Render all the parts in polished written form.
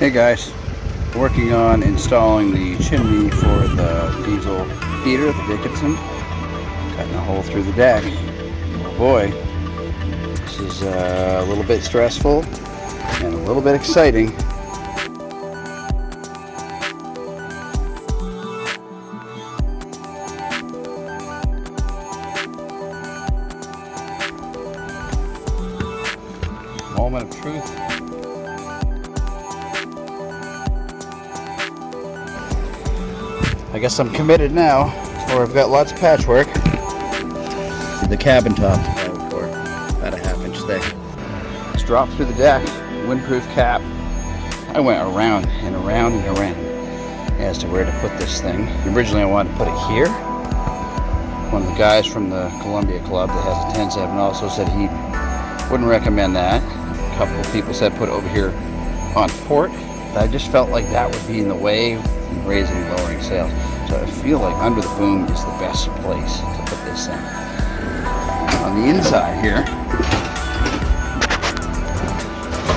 Hey guys, working on installing the chimney for the diesel heater, the Dickinson. Cutting a hole through the deck. Oh boy, this is a little bit stressful and a little bit exciting. Moment of truth. I guess I'm committed now, or I've got lots of patchwork. The cabin top, about a half-inch thick. It's dropped through the deck, windproof cap. I went around and around and around as to where to put this thing. Originally I wanted to put it here. One of the guys from the Columbia Club that has a 10-7 also said he wouldn't recommend that. A couple of people said put it over here on port. I just felt like that would be in the way in raising and lowering sails. So I feel like under the boom is the best place to put this thing. On the inside here,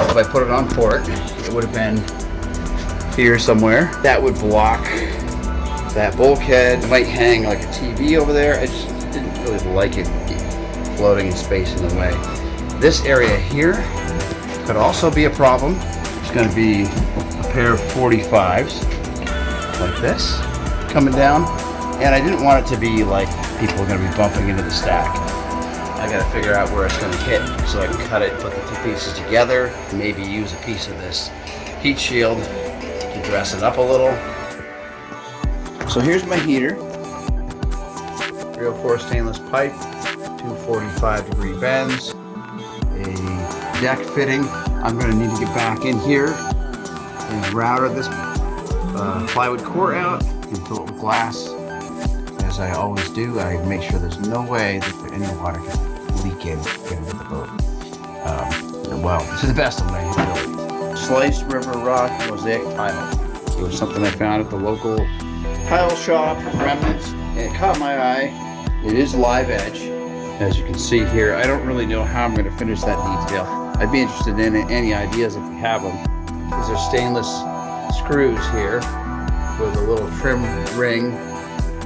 if I put it on port, it would have been here somewhere. That would block that bulkhead. It might hang like a TV over there. I just didn't really like it floating in space in the way. This area here could also be a problem. It's going to be a pair of 45s like this coming down, and I didn't want it to be like people are going to be bumping into the stack. I got to figure out where it's going to hit so I can cut it, put the two pieces together, and maybe use a piece of this heat shield to dress it up a little. So here's my heater, 304 stainless pipe, two 45-degree bends, a deck fitting. I'm going to need to get back in here and router this plywood core out and fill it with glass. As I always do, I make sure there's no way that any water can leak into the boat. Well, to the best of my ability. Sliced river rock mosaic tile. It was something I found at the local tile shop, remnants, and it caught my eye. It is live edge, as you can see here. I don't really know how I'm going to finish that detail. I'd be interested in any ideas if you have them. These are stainless screws here with a little trim ring.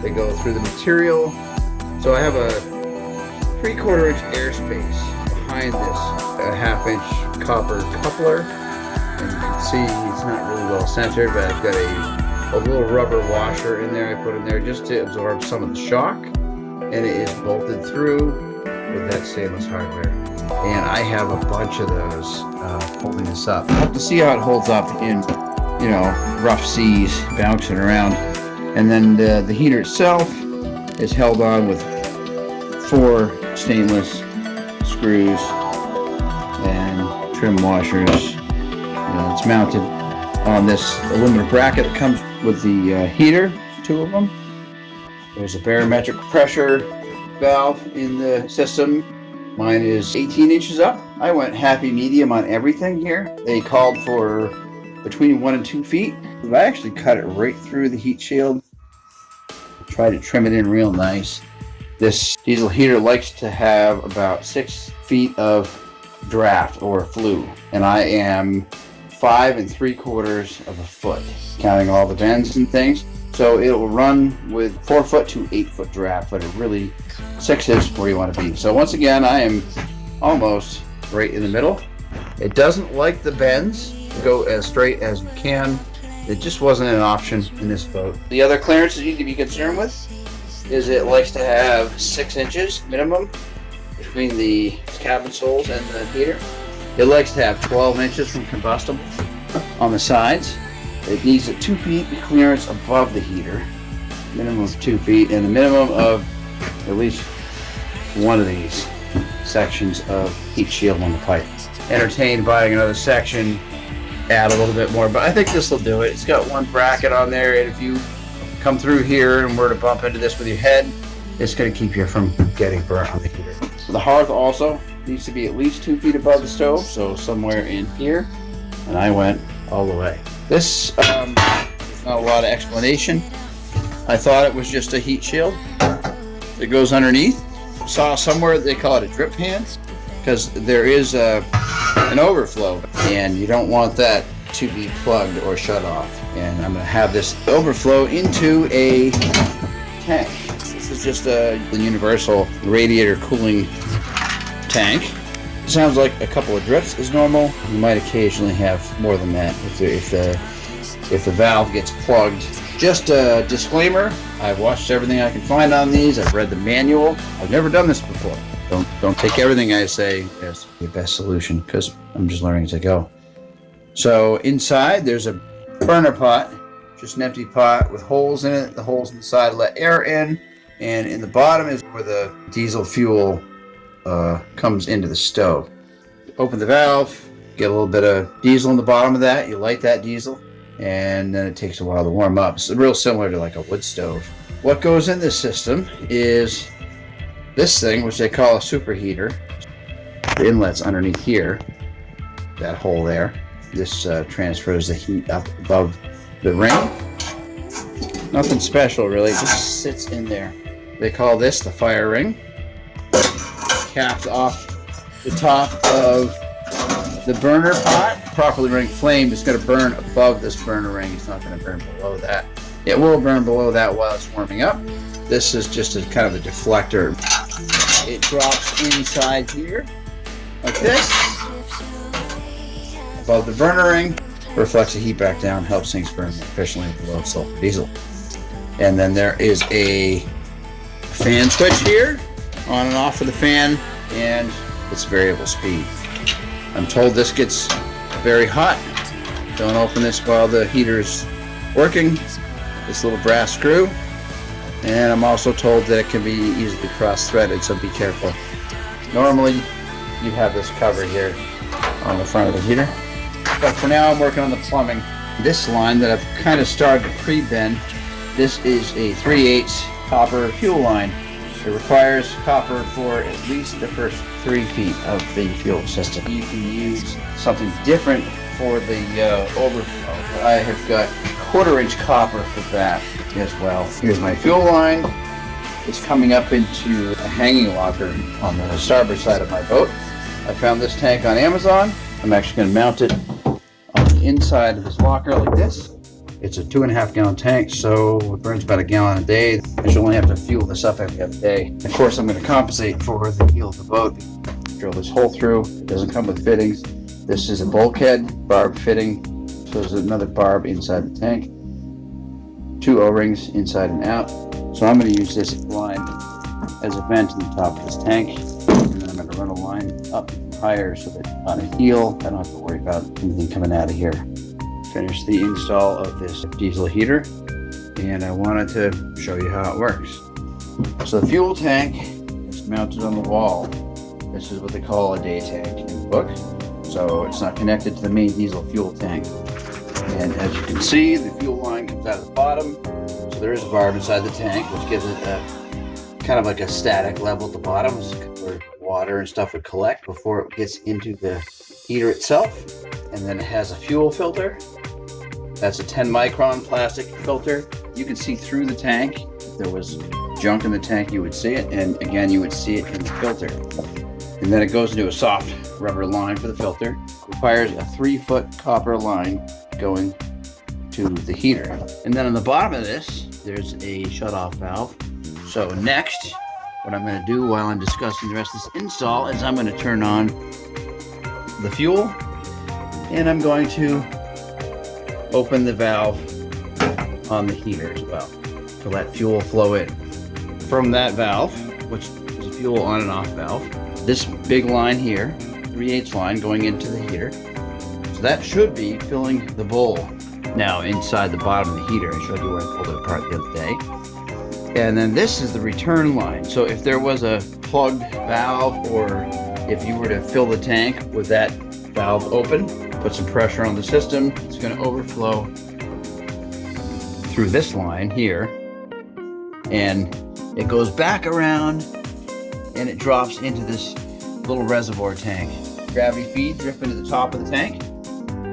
They go through the material. So I have a 3/4 inch airspace behind this, a 1/2 inch copper coupler. And you can see it's not really well centered, but I've got a little rubber washer in there I put in there just to absorb some of the shock. And it is bolted through with that stainless hardware. And I have a bunch of those holding this up. I have to see how it holds up in, rough seas, bouncing around. And then the heater itself is held on with 4 stainless screws and trim washers. And it's mounted on this aluminum bracket that comes with the heater, 2 of them. There's a barometric pressure valve in the system. Mine is 18 inches up. I went happy medium on everything here. They called for between 1 and 2 feet. I actually cut it right through the heat shield. Tried to trim it in real nice. This diesel heater likes to have about 6 feet of draft or flue, and I am 5 3/4 of a foot, counting all the bends and things. So it will run with 4 foot to 8 foot draft, but it really 6 is where you want to be. So once again, I am almost right in the middle. It doesn't like the bends. Go as straight as you can. It just wasn't an option in this boat. The other clearance you need to be concerned with is it likes to have 6 inches minimum between the cabin soles and the heater. It likes to have 12 inches from combustible on the sides. It needs a 2 feet clearance above the heater, minimum of 2 feet, and a minimum of at least one of these sections of heat shield on the pipe. Entertained buying another section, add a little bit more, but I think this will do it. It's got one bracket on there, and if you come through here and were to bump into this with your head, it's going to keep you from getting burnt on the heater. The hearth also needs to be at least 2 feet above the stove, so somewhere in here, and I went all the way. This is not a lot of explanation. I thought it was just a heat shield that goes underneath. Saw somewhere they call it a drip pan because there is an overflow, and you don't want that to be plugged or shut off. And I'm going to have this overflow into a tank. This is just a universal radiator cooling tank. It sounds like a couple of drips is normal. You might occasionally have more than that if the valve gets plugged. Just a disclaimer, I've watched everything I can find on these. I've read the manual. I've never done this before. Don't take everything I say as the best solution, because I'm just learning as I go. So inside there's a burner pot, just an empty pot with holes in it. The holes inside let air in, and in the bottom is where the diesel fuel comes into the stove. Open the valve, get a little bit of diesel in the bottom of that. You light that diesel, and then it takes a while to warm up. It's real similar to like a wood stove. What goes in this system is this thing, which they call a superheater. The inlet's underneath here, that hole there. This transfers the heat up above the ring. Nothing special really, it just sits in there. They call this the fire ring. Caps off the top of the burner pot. Properly ranked flame is going to burn above this burner ring. It's not going to burn below that. It will burn below that while it's warming up. This is just a kind of a deflector. It drops inside here like this above the burner ring, reflects the heat back down, helps things burn more efficiently below sulfur diesel. And then there is a fan switch here, on and off of the fan, and it's variable speed. I'm told this gets very hot. Don't open this while the heater is working. This little brass screw. And I'm also told that it can be easily cross-threaded, so be careful. Normally, you have this cover here on the front of the heater. But for now, I'm working on the plumbing. This line that I've kind of started to pre-bend, this is a 3/8 copper fuel line. It requires copper for at least the first 3 feet of the fuel system. You can use something different for the overflow. I have got 1/4-inch copper for that as well. Here's my fuel line. It's coming up into a hanging locker on the starboard side of my boat. I found this tank on Amazon. I'm actually going to mount it on the inside of this locker like this. It's a 2.5 gallon tank, so it burns about 1 gallon a day. I should only have to fuel this up every other day. Of course, I'm going to compensate for the keel of the boat. Drill this hole through. It doesn't come with fittings. This is a bulkhead, barb fitting. So there's another barb inside the tank. 2 O-rings inside and out. So I'm going to use this line as a vent in the top of this tank. And then I'm going to run a line up higher so that on a heel, I don't have to worry about anything coming out of here. Finish the install of this diesel heater, and I wanted to show you how it works. So the fuel tank is mounted on the wall. This is what they call a day tank in the book. So it's not connected to the main diesel fuel tank. And as you can see, the fuel line comes out of the bottom. So there is a barb inside the tank, which gives it a kind of like a static level at the bottom where water and stuff would collect before it gets into the heater itself. And then it has a fuel filter. That's a 10 micron plastic filter. You can see through the tank. If there was junk in the tank, you would see it. And again, you would see it in the filter. And then it goes into a soft rubber line for the filter. Requires a 3-foot copper line going to the heater. And then on the bottom of this, there's a shut-off valve. So next, what I'm going to do while I'm discussing the rest of this install is I'm going to turn on the fuel, and I'm going to open the valve on the heater as well to let fuel flow in. From that valve, which is a fuel on and off valve, this big line here, 3/8 line going into the heater. So that should be filling the bowl. Now inside the bottom of the heater, I showed you where I pulled it apart the other day. And then this is the return line. So if there was a plugged valve, or if you were to fill the tank with that valve open, put some pressure on the system, it's going to overflow through this line here, and it goes back around and it drops into this little reservoir tank. Gravity feed drip into the top of the tank,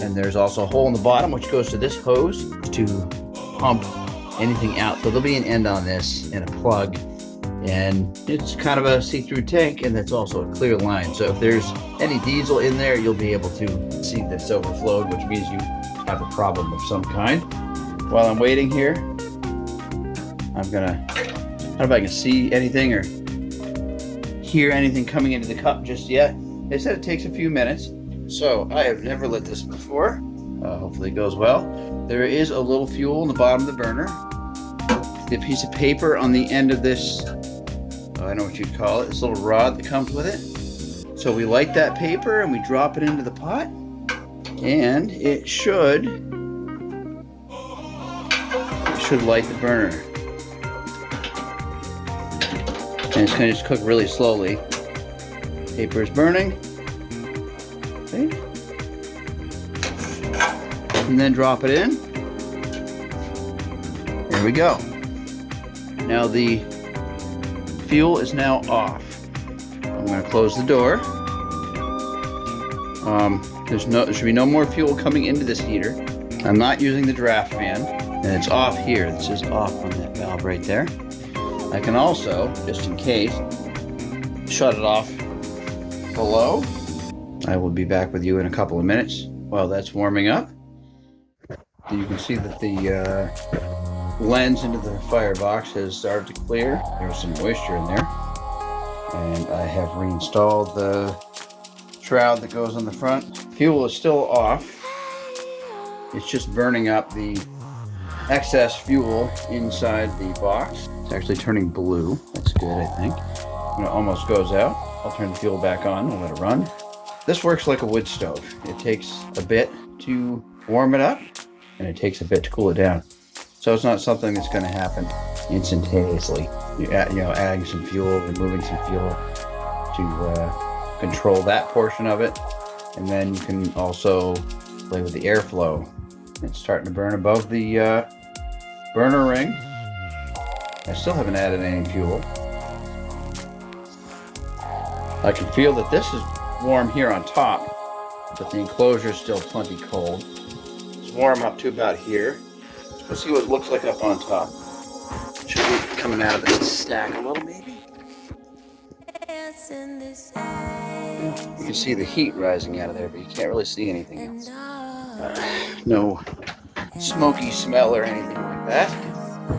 and there's also a hole in the bottom which goes to this hose to pump anything out. So there'll be an end on this and a plug, and it's kind of a see-through tank, and it's also a clear line. So if there's any diesel in there, you'll be able to see that's overflowed, which means you have a problem of some kind. While I'm waiting here, I'm gonna, I don't know if I can see anything or hear anything coming into the cup just yet. They said it takes a few minutes, so I have never lit this before. Hopefully it goes well. There is a little fuel in the bottom of the burner. The piece of paper on the end of this, I know what you'd call it, this little rod that comes with it. So we light that paper and we drop it into the pot, and it should light the burner. And it's gonna just cook really slowly. Paper is burning. Okay. And then drop it in. There we go. Now the fuel is now off. I'm going to close the door. There should be no more fuel coming into this heater. I'm not using the draft fan, and it's off here. This is off on that valve right there. I can also, just in case, shut it off below. I will be back with you in a couple of minutes while that's warming up. You can see that the lens into the firebox has started to clear. There's some moisture in there. And I have reinstalled the shroud that goes on the front. Fuel is still off. It's just burning up the excess fuel inside the box. It's actually turning blue. That's good, I think. When it almost goes out, I'll turn the fuel back on and let it run. This works like a wood stove. It takes a bit to warm it up, and it takes a bit to cool it down. So it's not something that's going to happen instantaneously. Adding some fuel, removing some fuel to control that portion of it. And then you can also play with the airflow. It's starting to burn above the burner ring. I still haven't added any fuel. I can feel that this is warm here on top, but the enclosure is still plenty cold. It's warm up to about here. Let's see what it looks like up on top. Should be coming out of this stack a little, maybe. You can see the heat rising out of there, but you can't really see anything else. No smoky smell or anything like that.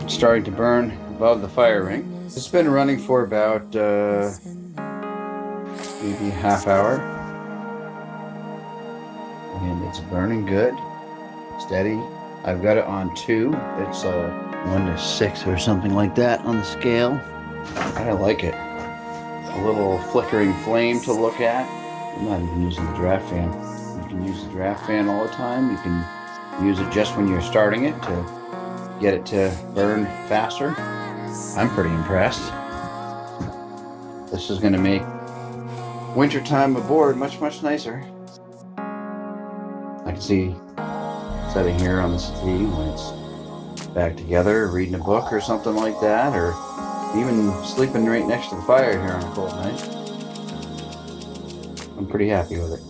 It's starting to burn above the fire ring. It's been running for about maybe a half hour. And it's burning good, steady. I've got it on 2. It's 1 to 6 or something like that on the scale. I like it. A little flickering flame to look at. I'm not even using the draft fan. You can use the draft fan all the time. You can use it just when you're starting it to get it to burn faster. I'm pretty impressed. This is going to make wintertime aboard much, much nicer. I can see sitting here on the settee when it's back together, reading a book or something like that, or even sleeping right next to the fire here on a cold night. I'm pretty happy with it.